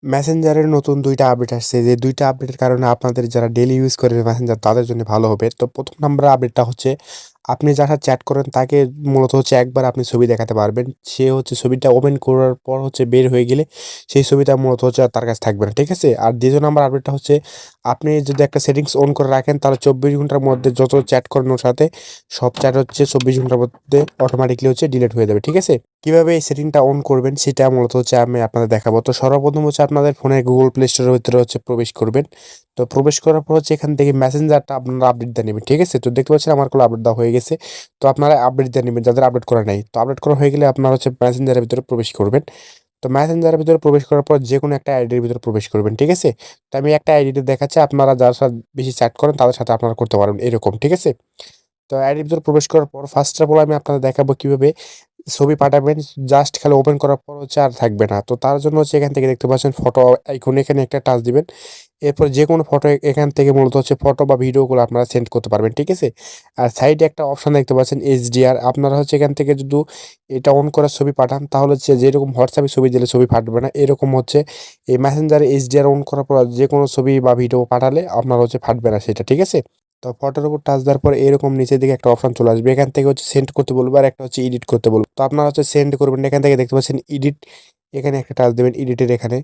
মেসেঞ্জারের নতুন ২ টা আপডেট আসছে। যে ২ টা আপডেটের কারণে আপনাদের যারা ডেইলি ইউজ করে মেসেঞ্জার তাদের জন্য ভালো হবে। তো ১ম নাম্বার আপডেটটা হচ্ছে আপনি যার সাথে চ্যাট করেন তাকে মূলত হচ্ছে একবার আপনি ছবি দেখাতে পারবেন। সে হচ্ছে ছবিটা ওপেন করার পর হচ্ছে বের হয়ে গেলে সেই ছবিটা মূলত হচ্ছে আর তার কাছে থাকবে না। ঠিক আছে? আর ২য় নাম্বার আপডেটটা হচ্ছে আপনি যদি একটা সেটিংস অন করে রাখেন তাহলে ২৪ ঘন্টার মধ্যে যত চ্যাট করেন ওর সাথে সব চ্যাট হচ্ছে ২৪ ঘন্টার মধ্যে অটোমেটিক্যালি হচ্ছে ডিলিট হয়ে যাবে। ঠিক আছে? কিভাবে এই সেটিংটা অন করবেন সেটা মূলত হচ্ছে আমি আপনাদের দেখাবো। তো সর্বপ্রথম হচ্ছে আপনাদের ফোনে Google Play Store এর ভিতরে হচ্ছে প্রবেশ করবেন। তো প্রবেশ করার পর হচ্ছে এখান থেকে মেসেঞ্জারটা আপনারা আপডেট দিয়ে নিবেন। ঠিক আছে? তো দেখতে পাচ্ছেন আমার কোনো আপডেট দেওয়া হয়ে গেছে। তো আপনারা আপডেট দিয়ে নিবেন যাদের আপডেট করা নাই। তো আপডেট করা হয়ে গেলে আপনারা হচ্ছে মেসেঞ্জারের ভিতরে প্রবেশ করবেন। তো মেসেঞ্জারের ভিতরে প্রবেশ করার পর যেকোনো একটা আইডির ভিতরে প্রবেশ করবেন। ঠিক আছে? তো আমি একটা আইডিতে দেখাচ্ছি আপনারা যার সাথে বেশি চ্যাট করেন তাদের সাথে আপনারা করতে পারবেন এরকম। ঠিক আছে? তো আইডির ভিতরে প্রবেশ করার পর ফার্স্ট অফ অল আমি আপনাদের দেখাবো কিভাবে ছবি পাঠাবেন। জাস্ট খালি ওপেন করার পর হচ্ছে আর থাকবে না। তো তার জন্য হচ্ছে এখান থেকে দেখতে পাচ্ছেন ফটো আইকন এখানে একটা টাচ দিবেন। এরপর যেকোনো ফটো এখান থেকে মূলত হচ্ছে ফটো বা ভিডিওগুলো আপনারা সেন্ড করতে পারবেন। ঠিক আছে? আর সাইডে একটা অপশন দেখতে পাচ্ছেন HDR আপনারা হচ্ছে এখান থেকে যদি এটা অন করা ছবি পাঠান তাহলে হচ্ছে যেরকম হোয়াটসঅ্যাপে ছবি দিলে ছবি ফাটবে না। এরকম হচ্ছে এই মেসেঞ্জারে HDR অন করার পর যেকোনো ছবি বা ভিডিও পাঠালে আপনার হচ্ছে ফাটবে না সেটা। ঠিক আছে? তো ফটোর উপর টাচ দেওয়ার পর এরকম নিচের দিকে একটা অপশন চলে আসবে। এখান থেকে হচ্ছে সেন্ড করতে বলবে আর একটা হচ্ছে এডিট করতে বলবে। তো আপনারা হচ্ছে সেন্ড করবেন। এখান থেকে দেখতে পাচ্ছেন এডিট এখানে একটা টাচ দিবেন এডিটের এখানে।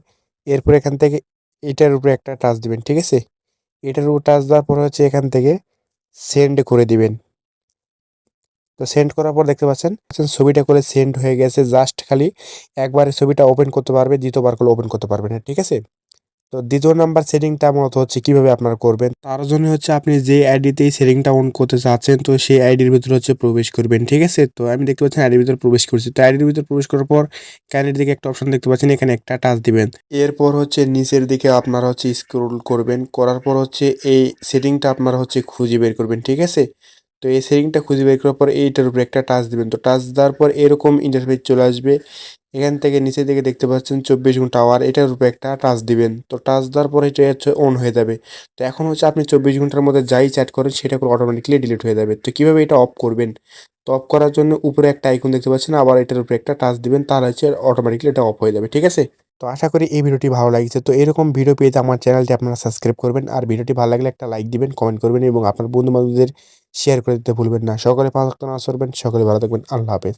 এরপর এখান থেকে এটার উপরে একটা টাচ দিবেন। ঠিক আছে? এটার উপর টাচ দেওয়ার পর হচ্ছে এখান থেকে সেন্ড করে দিবেন। তো সেন্ড করার পর দেখতে পাচ্ছেন ছবিটা করে সেন্ড হয়ে গেছে। জাস্ট খালি একবারে ছবিটা ওপেন করতে পারবে, দ্বিতীয়বার করে ওপেন করতে পারবে না। ঠিক আছে? তো ২য় নাম্বার সেটিংটা মূলত হচ্ছে কিভাবে আপনারা করবেন। তার জন্য হচ্ছে আপনি যে আইডিতে এই সেটিংটা অন করতে চাচ্ছেন তো সেই আইডির ভিতরে হচ্ছে প্রবেশ করবেন। ঠিক আছে? তো আমি দেখতে পাচ্ছেন আইডির ভিতরে প্রবেশ করছি। তো আইডির ভিতরে প্রবেশ করার পর ক্যানের দিকে একটা অপশন দেখতে পাচ্ছেন এখানে একটা টাচ দিবেন। এরপর হচ্ছে নিচের দিকে আপনারা হচ্ছে স্ক্রল করবেন। করার পর হচ্ছে এই সেটিংটা আপনারা হচ্ছে খুঁজে বের করবেন। ঠিক আছে? তো এই সেটিংটা খুঁজে বের করার পর এইটার উপরে একটা টাচ দিবেন। তো টাচ দেওয়ার পর এরকম ইন্টারফেস চলে আসবে। এখান থেকে নিচের দিকে দেখতে পাচ্ছেন ২৪ ঘন্টা আওয়ার এটার উপরে একটা টাচ দিবেন। তো টাচ দেওয়ার পরে এটা হচ্ছে অন হয়ে যাবে। তো এখন হচ্ছে আপনি ২৪ ঘন্টার মধ্যে যাই চ্যাট করেন সেটা করে অটোমেটিক্যালি ডিলিট হয়ে যাবে। তো কিভাবে এটা অফ করবেন? তো অফ করার জন্য উপরে একটা আইকন দেখতে পাচ্ছেন আবার এটার উপরে একটা টাচ দিবেন তাহলে হচ্ছে অটোমেটিক্যালি এটা অফ হয়ে যাবে। ঠিক আছে? তো আশা করি এই ভিডিওটি ভালো লাগছে। তো এরকম ভিডিও পেতে আমার চ্যানেলটি আপনারা সাবস্ক্রাইব করবেন। আর ভিডিওটি ভালো লাগলে একটা লাইক দিবেন, কমেন্ট করবেন এবং আপনার বন্ধু-বান্ধবদের শেয়ার করে দিতে ভুলবেন না। সকলে ভালো থাকবেন, সকলে ভালো থাকবেন। আল্লাহ হাফেজ।